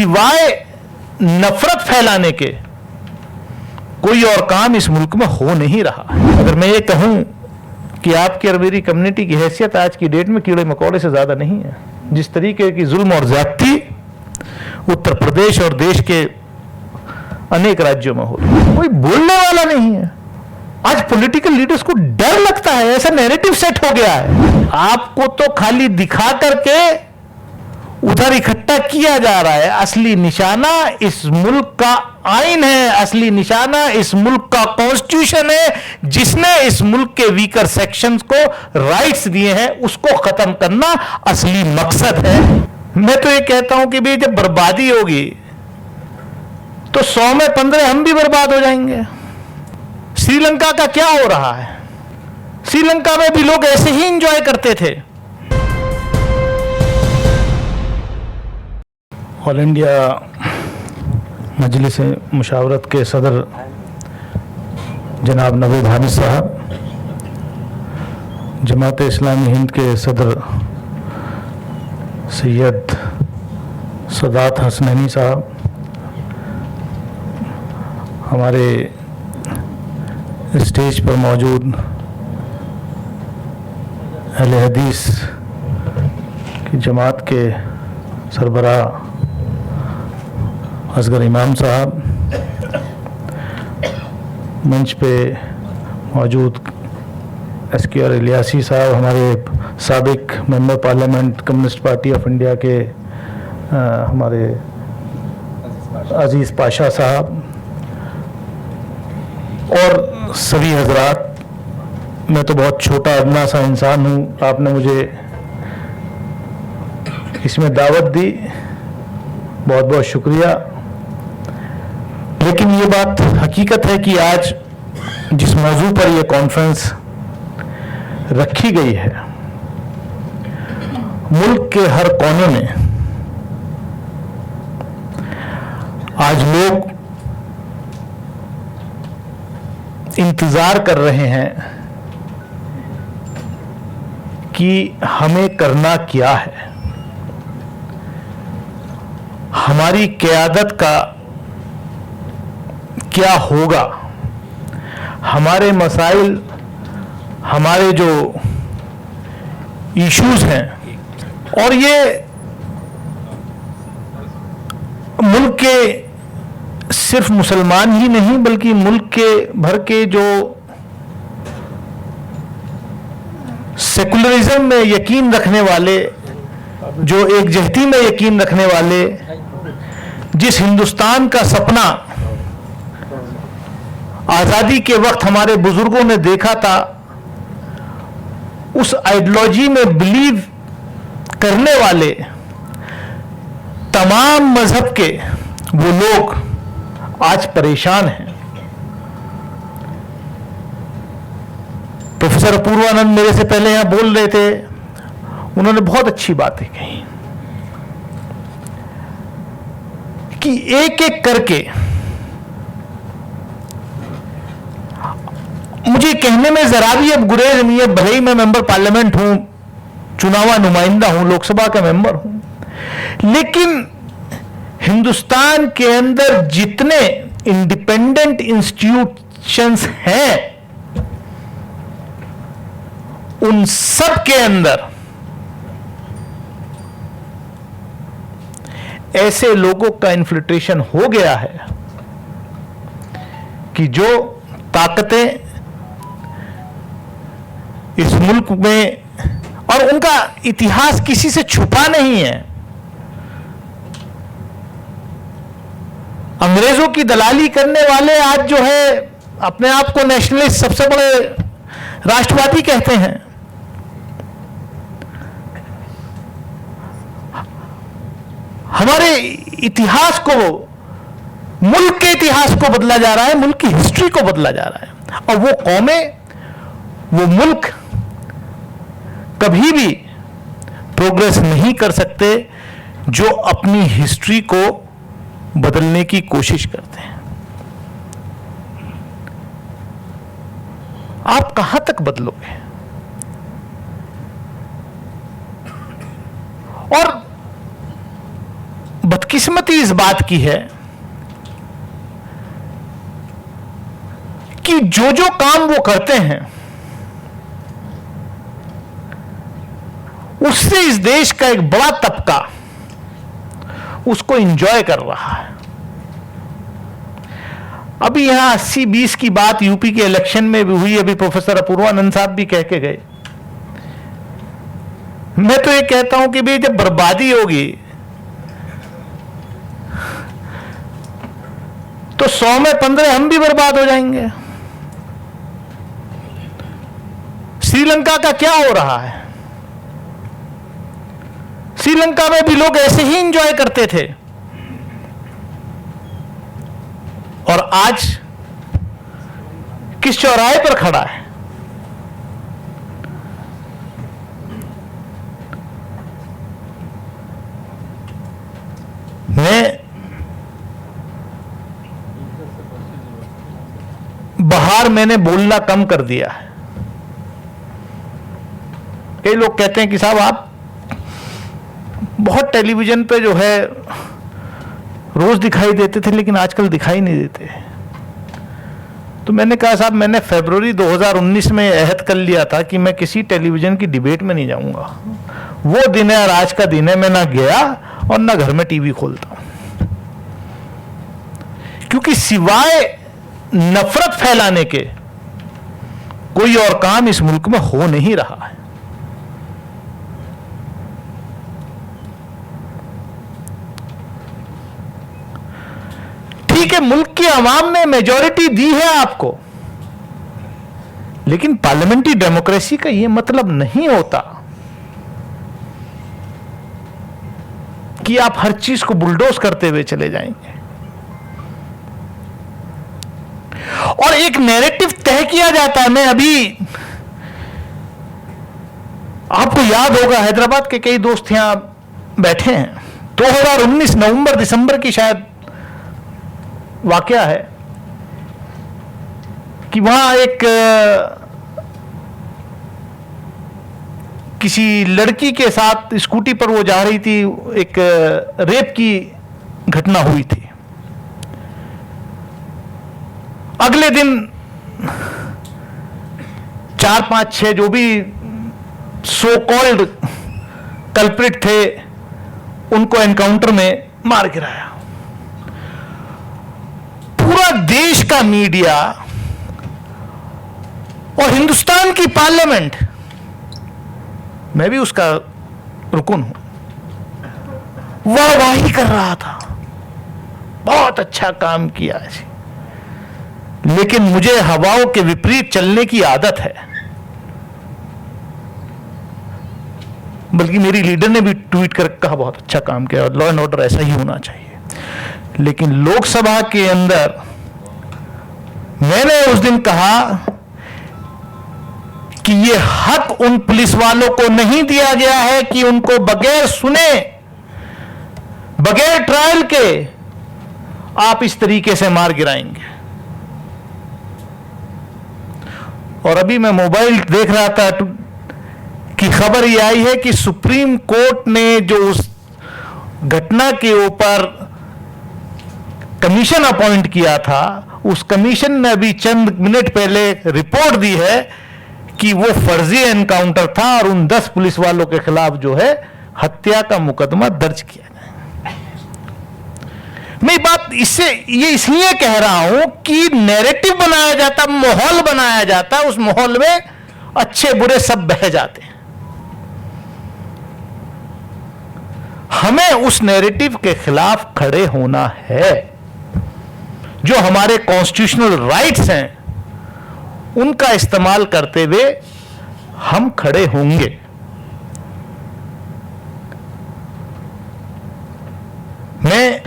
सिवाय नफरत फैलाने के कोई और काम इस मुल्क में हो नहीं रहा। अगर मैं ये कहूं कि आपकी और मेरी कम्युनिटी की हैसियत आज की डेट में कीड़े मकोड़े से ज्यादा नहीं है, जिस तरीके की जुल्म और ज्यादती उत्तर प्रदेश और देश के अनेक राज्यों में हो रही है, कोई बोलने वाला नहीं है। आज पॉलिटिकल लीडर्स को डर लगता है, ऐसा नैरेटिव सेट हो गया है। आपको तो खाली दिखा करके उधर इकट्ठा किया जा रहा है। असली निशाना इस मुल्क का आइन है, असली निशाना इस मुल्क का कॉन्स्टिट्यूशन है, जिसने इस मुल्क के वीकर सेक्शंस को राइट्स दिए हैं, उसको खत्म करना असली मकसद है। मैं तो ये कहता हूं कि भाई जब बर्बादी होगी तो 100 में 15 हम भी बर्बाद हो जाएंगे। श्रीलंका का क्या हो रहा है? श्रीलंका में भी लोग ऐसे ही एंजॉय करते थे। ऑल इंडिया मजलिस मुशावरत के सदर जनाब नवीद हामिद साहब, जमात इस्लामी हिंद के सदर सैयद सदात हसनैनी साहब, हमारे स्टेज पर मौजूद अहले हदीस की जमात के सरबराह असगर इमाम साहब, मंच पे मौजूद SKR इलियासी साहब, हमारे साबिक member parliament communist party of India के हमारे अजीज़ पाशा साहब और सभी हजरात। मैं तो बहुत छोटा अदना सा इंसान हूँ, आपने मुझे इसमें दावत दी, बहुत बहुत शुक्रिया। लेकिन ये बात हकीकत है कि आज जिस मौजू पर यह कॉन्फ्रेंस रखी गई है, मुल्क के हर कोने में आज लोग इंतजार कर रहे हैं कि हमें करना क्या है, हमारी क़यादत का क्या होगा, हमारे मसाइल, हमारे जो इश्यूज हैं। और ये मुल्क के सिर्फ मुसलमान ही नहीं बल्कि मुल्क के भर के जो सेकुलरिज्म में यकीन रखने वाले, जो एकजहती में यकीन रखने वाले, जिस हिंदुस्तान का सपना आज़ादी के वक्त हमारे बुजुर्गों ने देखा था, उस आइडियोलॉजी में बिलीव करने वाले तमाम मजहब के वो लोग आज परेशान हैं। प्रोफेसर अपूर्वानंद मेरे से पहले यहां बोल रहे थे, उन्होंने बहुत अच्छी बातें कही कि एक एक करके, मुझे कहने में जरा भी अब गुरेज नहीं है, भले ही मैं मेंबर पार्लियामेंट हूं, चुनावा नुमाइंदा हूं, लोकसभा का मेंबर हूं, लेकिन हिंदुस्तान के अंदर जितने इंडिपेंडेंट इंस्टीट्यूशंस हैं, उन सब के अंदर ऐसे लोगों का इन्फिल्ट्रेशन हो गया है कि जो ताकतें इस मुल्क में, और उनका इतिहास किसी से छुपा नहीं है, अंग्रेजों की दलाली करने वाले आज जो है अपने आप को नेशनलिस्ट, सबसे बड़े राष्ट्रवादी कहते हैं। हमारे इतिहास को, मुल्क के इतिहास को बदला जा रहा है, मुल्क की हिस्ट्री को बदला जा रहा है, और वो कौमें, वो मुल्क कभी भी प्रोग्रेस नहीं कर सकते जो अपनी हिस्ट्री को बदलने की कोशिश करते हैं। आप कहां तक बदलोगे? और बदकिस्मती इस बात की है कि जो जो काम वो करते हैं उससे इस देश का एक बड़ा तबका उसको एंजॉय कर रहा है। अभी यहां 80-20 की बात यूपी के इलेक्शन में भी हुई, अभी प्रोफेसर अपूर्वानंद साहब भी कह के गए। मैं तो ये कहता हूं कि भाई जब बर्बादी होगी तो 100 में 15 हम भी बर्बाद हो जाएंगे। श्रीलंका का क्या हो रहा है? श्रीलंका में भी लोग ऐसे ही एंजॉय करते थे और आज किस चौराहे पर खड़ा है? बाहर मैंने बोलना कम कर दिया है। कई लोग कहते हैं कि साहब आप बहुत टेलीविजन पे जो है रोज दिखाई देते थे लेकिन आजकल दिखाई नहीं देते। तो मैंने कहा साहब मैंने फरवरी 2019 में अहद कर लिया था कि मैं किसी टेलीविजन की डिबेट में नहीं जाऊंगा। वो दिन है और आज का दिन है, मैं ना गया और ना घर में टीवी खोलता हूं, क्योंकि सिवाय नफरत फैलाने के कोई और काम इस मुल्क में हो नहीं रहा है। ठीक है, मुल्क की आवाम ने मेजॉरिटी दी है आपको, लेकिन पार्लियामेंट्री डेमोक्रेसी का यह मतलब नहीं होता कि आप हर चीज को बुलडोज करते हुए चले जाएंगे। और एक नैरेटिव तय किया जाता है। मैं अभी, आपको याद होगा हैदराबाद के कई दोस्त यहां बैठे हैं, 2019 नवंबर दिसंबर की शायद वाकया है कि वहां एक किसी लड़की के साथ स्कूटी पर वो जा रही थी, एक रेप की घटना हुई थी। अगले दिन 4, 5, 6 जो भी सो कॉल्ड कल्प्रिट थे उनको एनकाउंटर में मार गिराया। पूरा देश का मीडिया और हिंदुस्तान की पार्लियामेंट, मैं भी उसका रुकन हूं, वाहवाही कर रहा था, बहुत अच्छा काम किया है। लेकिन मुझे हवाओं के विपरीत चलने की आदत है, बल्कि मेरी लीडर ने भी ट्वीट कर कहा बहुत अच्छा काम किया और लॉ एंड ऑर्डर ऐसा ही होना चाहिए। लेकिन लोकसभा के अंदर मैंने उस दिन कहा कि यह हक उन पुलिस वालों को नहीं दिया गया है कि उनको बगैर सुने, बगैर ट्रायल के आप इस तरीके से मार गिराएंगे। और अभी मैं मोबाइल देख रहा था कि खबर यह आई है कि सुप्रीम कोर्ट ने जो उस घटना के ऊपर कमीशन अपॉइंट किया था, उस कमीशन ने अभी चंद मिनट पहले रिपोर्ट दी है कि वो फर्जी एनकाउंटर था और उन 10 पुलिस वालों के खिलाफ जो है हत्या का मुकदमा दर्ज किया गया। मैं बात ये इसलिए कह रहा हूं कि नैरेटिव बनाया जाता, माहौल बनाया जाता, उस माहौल में अच्छे बुरे सब बह जाते हैं। हमें उस नैरेटिव के खिलाफ खड़े होना है। जो हमारे कॉन्स्टिट्यूशनल राइट्स हैं उनका इस्तेमाल करते हुए हम खड़े होंगे। मैं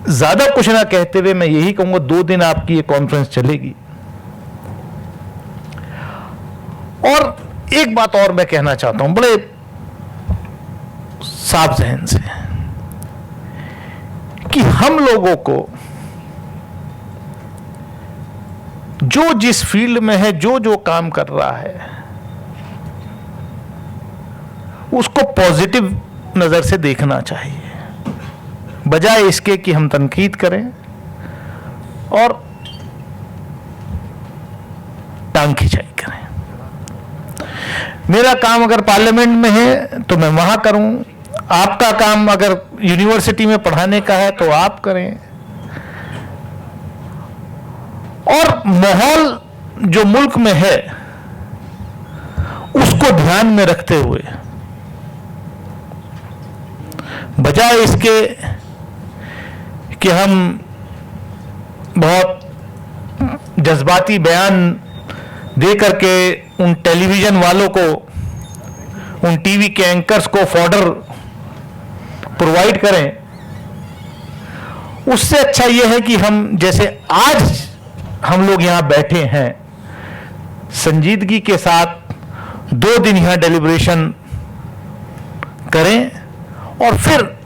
ज्यादा कुछ ना कहते हुए मैं यही कहूंगा, 2 दिन आपकी ये कॉन्फ्रेंस चलेगी। और एक बात और मैं कहना चाहता हूं बड़े साफ जहन से, कि हम लोगों को जो जिस फील्ड में है, जो जो काम कर रहा है, उसको पॉजिटिव नजर से देखना चाहिए। बजाय इसके कि हम तनकीद करें और टांग खिंचाई करें। मेरा काम अगर पार्लियामेंट में है तो मैं वहां करूं, आपका काम अगर यूनिवर्सिटी में पढ़ाने का है तो आप करें। और माहौल जो मुल्क में है उसको ध्यान में रखते हुए, बजाय इसके कि हम बहुत जज्बाती बयान दे करके उन टेलीविजन वालों को, उन टीवी के एंकर्स को फॉडर प्रोवाइड करें, उससे अच्छा यह है कि हम जैसे आज हम लोग यहां बैठे हैं, संजीदगी के साथ 2 दिन यहां डेलिब्रेशन करें और फिर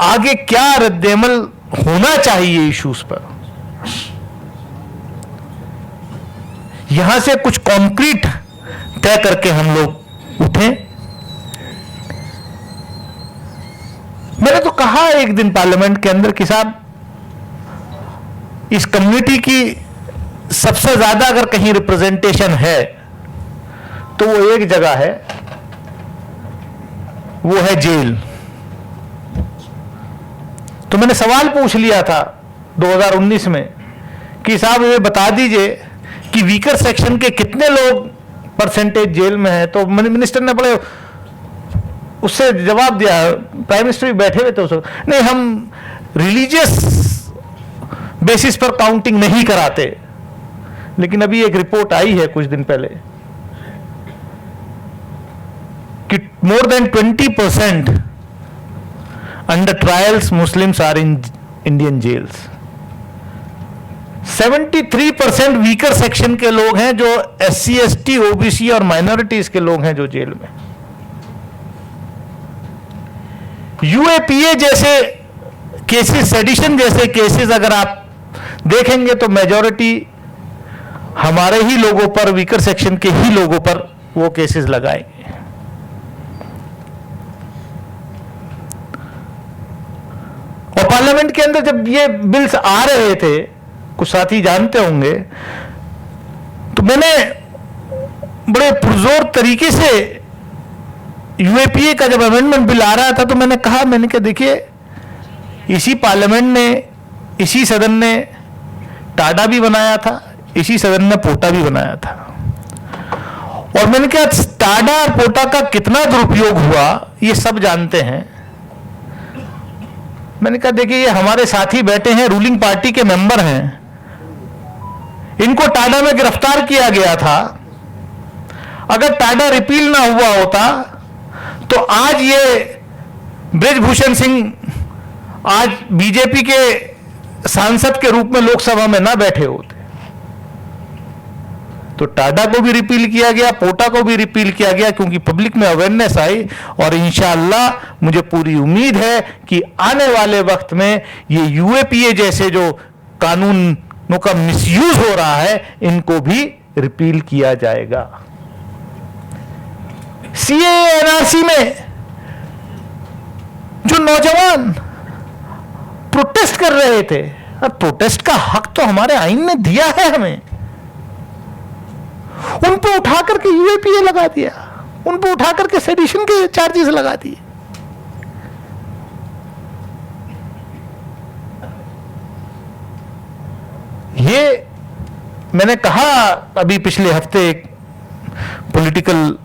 आगे क्या रद्देमल होना चाहिए इश्यूज पर, यहां से कुछ कॉन्क्रीट तय करके हम लोग उठें। मैंने तो कहा एक दिन पार्लियामेंट के अंदर कि साहब, इस कम्युनिटी की सबसे ज्यादा अगर कहीं रिप्रेजेंटेशन है तो वो एक जगह है, वो है जेल। तो मैंने सवाल पूछ लिया था 2019 में कि साहब ये बता दीजिए कि वीकर सेक्शन के कितने लोग परसेंटेज जेल में है। तो मिनिस्टर ने बड़े उससे जवाब दिया, प्राइम मिनिस्टर भी बैठे हुए थे उस वक्त, नहीं हम रिलीजियस बेसिस पर काउंटिंग नहीं कराते। लेकिन अभी एक रिपोर्ट आई है कुछ दिन पहले कि more than 20% under trials Muslims are in Indian jails। 73% weaker section के लोग हैं जो SC, ST, OBC और माइनॉरिटीज के लोग हैं जो जेल में। UAPA जैसे केसेस, सेडिशन जैसे केसेस अगर आप देखेंगे तो मेजॉरिटी हमारे ही लोगों पर, वीकर सेक्शन के ही लोगों पर वो केसेस लगाएंगे। और पार्लियामेंट के अंदर जब ये बिल्स आ रहे थे, कुछ साथी जानते होंगे, तो मैंने बड़े पुरजोर तरीके से यूएपीए का जब अमेंडमेंट बिल आ रहा था तो मैंने कहा देखिए, इसी पार्लियामेंट ने, इसी सदन ने टाडा भी बनाया था, इसी सदन ने पोटा भी बनाया था। और मैंने कहा टाडा और पोटा का कितना दुरुपयोग हुआ ये सब जानते हैं। मैंने कहा देखिए, ये हमारे साथी बैठे हैं, रूलिंग पार्टी के मेंबर हैं, इनको टाडा में गिरफ्तार किया गया था। अगर टाडा रिपील ना हुआ होता तो आज ये बृजभूषण सिंह आज बीजेपी के सांसद के रूप में लोकसभा में ना बैठे होते। तो टाडा को भी रिपील किया गया, पोटा को भी रिपील किया गया, क्योंकि पब्लिक में अवेयरनेस आई। और इंशाअल्लाह मुझे पूरी उम्मीद है कि आने वाले वक्त में ये यूएपीए जैसे जो कानूनों का मिसयूज हो रहा है, इनको भी रिपील किया जाएगा। सीएए, एनआरसी में जो नौजवान प्रोटेस्ट कर रहे थे, अब प्रोटेस्ट का हक तो हमारे आईन ने दिया है हमें, उन पे उठा करके यूएपीए लगा दिया, उन पे उठा करके सेडिशन के चार्जेस लगा दिए। ये मैंने कहा अभी पिछले हफ्ते एक पॉलिटिकल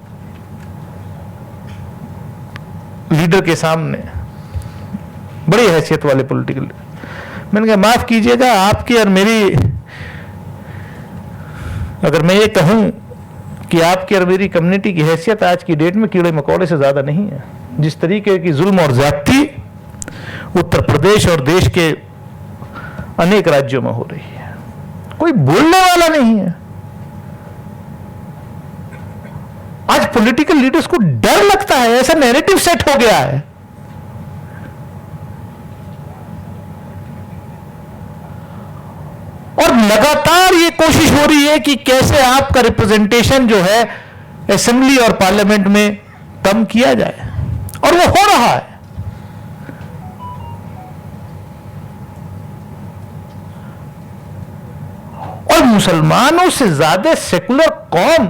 लीडर के सामने, बड़ी हैसियत वाले पॉलिटिकल, मैंने कहा माफ कीजिएगा, आपकी और मेरी, अगर मैं ये कहूं कि आपकी और मेरी कम्युनिटी की हैसियत आज की डेट में कीड़े मकोड़े से ज्यादा नहीं है। जिस तरीके की जुल्म और ज्यादती उत्तर प्रदेश और देश के अनेक राज्यों में हो रही है, कोई बोलने वाला नहीं है। आज पॉलिटिकल लीडर्स को डर लगता है, ऐसा नैरेटिव सेट हो गया है। और लगातार ये कोशिश हो रही है कि कैसे आपका रिप्रेजेंटेशन जो है असेंबली और पार्लियामेंट में कम किया जाए, और वो हो रहा है। मुसलमानों से ज्यादा सेकुलर कौम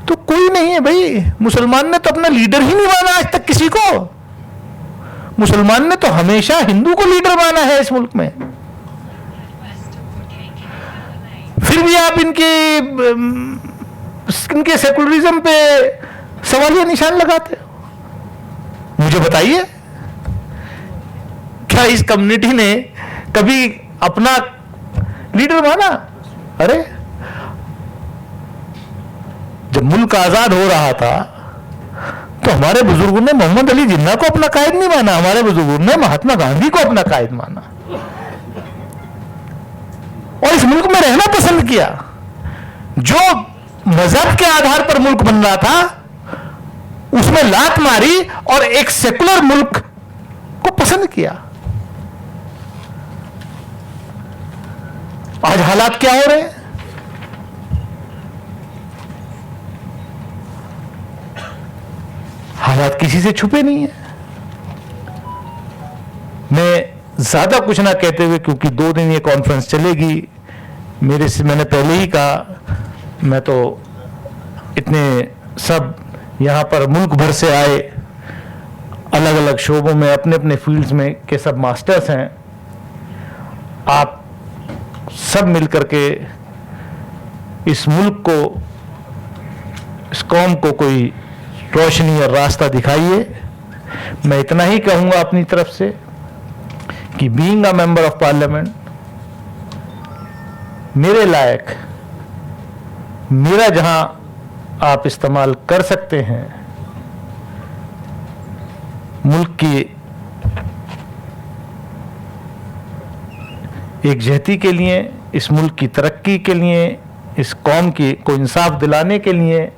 तो कोई नहीं है भाई। मुसलमान ने तो अपना लीडर ही नहीं माना आज तक किसी को। मुसलमान ने तो हमेशा हिंदू को लीडर माना है इस मुल्क में। फिर भी आप इनके सेकुलरिज्म पे सवालिया निशान लगाते हो। मुझे बताइए, क्या इस कम्युनिटी ने कभी अपना लीडर माना? अरे जब मुल्क आजाद हो रहा था तो हमारे बुजुर्गों ने मोहम्मद अली जिन्ना को अपना कायद नहीं माना, हमारे बुजुर्गों ने महात्मा गांधी को अपना कायद माना और इस मुल्क में रहना पसंद किया। जो मजहब के आधार पर मुल्क बन रहा था उसमें लात मारी और एक सेकुलर मुल्क को पसंद किया। आज हालात क्या हो रहे हैं? हालात किसी से छुपे नहीं है। मैं ज्यादा कुछ ना कहते हुए, क्योंकि 2 दिन ये कॉन्फ्रेंस चलेगी, मैंने पहले ही कहा, मैं तो इतने सब यहां पर मुल्क भर से आए, अलग अलग शोबों में अपने अपने फील्ड्स में के सब मास्टर्स हैं। आप सब मिलकर के इस मुल्क को, इस कौम को कोई रोशनी और रास्ता दिखाइए। मैं इतना ही कहूंगा अपनी तरफ से कि being a member of parliament, मेरे लायक, मेरा जहां आप इस्तेमाल कर सकते हैं मुल्क की एकजहती के लिए, इस मुल्क की तरक्की के लिए, इस कौम की को इंसाफ दिलाने के लिए,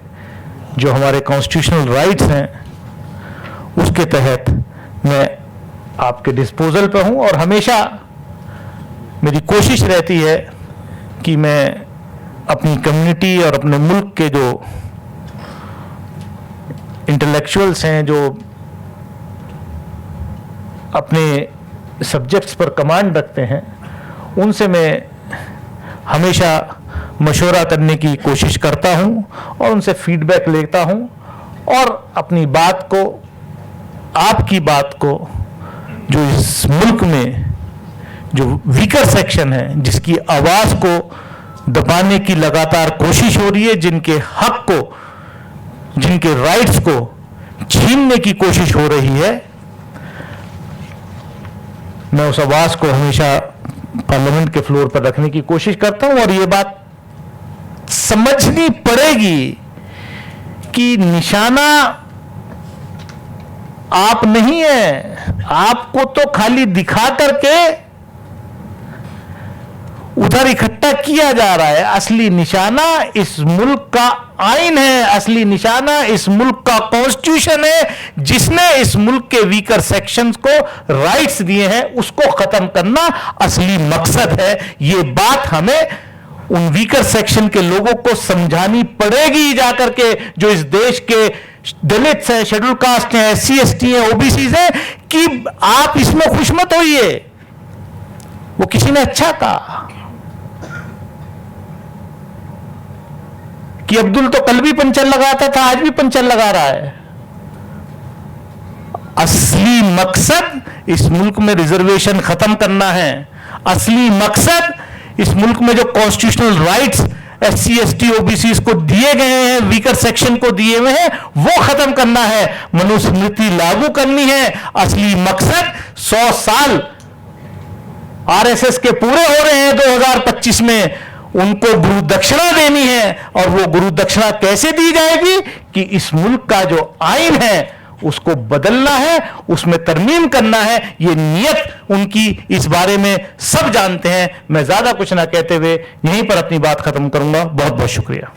जो हमारे कॉन्स्टिट्यूशनल राइट्स हैं, उसके तहत मैं आपके डिस्पोजल पर हूं। और हमेशा मेरी कोशिश रहती है कि मैं अपनी कम्युनिटी और अपने मुल्क के जो इंटेलेक्चुअल्स हैं, जो अपने सब्जेक्ट्स पर कमांड रखते हैं, उनसे मैं हमेशा मशवरा करने की कोशिश करता हूं और उनसे फीडबैक लेता हूं और अपनी बात को, आपकी बात को, जो इस मुल्क में जो वीकर सेक्शन है, जिसकी आवाज को दबाने की लगातार कोशिश हो रही है, जिनके हक को, जिनके राइट्स को छीनने की कोशिश हो रही है, मैं उस आवाज को हमेशा पार्लियामेंट के फ्लोर पर रखने की कोशिश करता हूं। और ये बात समझनी पड़ेगी कि निशाना आप नहीं है, आपको तो खाली दिखा करके उधर इकट्ठा किया जा रहा है। असली निशाना इस मुल्क का आइन है, असली निशाना इस मुल्क का कॉन्स्टिट्यूशन है, जिसने इस मुल्क के वीकर सेक्शंस को राइट्स दिए हैं, उसको खत्म करना असली मकसद है। ये बात हमें उन वीकर सेक्शन के लोगों को समझानी पड़ेगी जाकर के, जो इस देश के दलित हैं, शेड्यूल कास्ट हैं, SC ST हैं, OBCs हैं, कि आप इसमें खुश मत होइए। वो किसी ने अच्छा कहा कि अब्दुल तो कल भी पंचर लगाता था, आज भी पंचर लगा रहा है। असली मकसद इस मुल्क में रिजर्वेशन खत्म करना है। असली मकसद इस मुल्क में जो constitutional rights SC ST OBCs को दिए गए हैं, वीकर सेक्शन को दिए हुए हैं, वो खत्म करना है, मनुस्मृति लागू करनी है। असली मकसद 100 साल RSS के पूरे हो रहे हैं 2025 में, उनको गुरु दक्षिणा देनी है। और वो गुरु दक्षिणा कैसे दी जाएगी कि इस मुल्क का जो आइन है उसको बदलना है, उसमें तरमीम करना है। ये नियत उनकी इस बारे में सब जानते हैं। मैं ज्यादा कुछ ना कहते हुए यहीं पर अपनी बात खत्म करूंगा। बहुत बहुत शुक्रिया।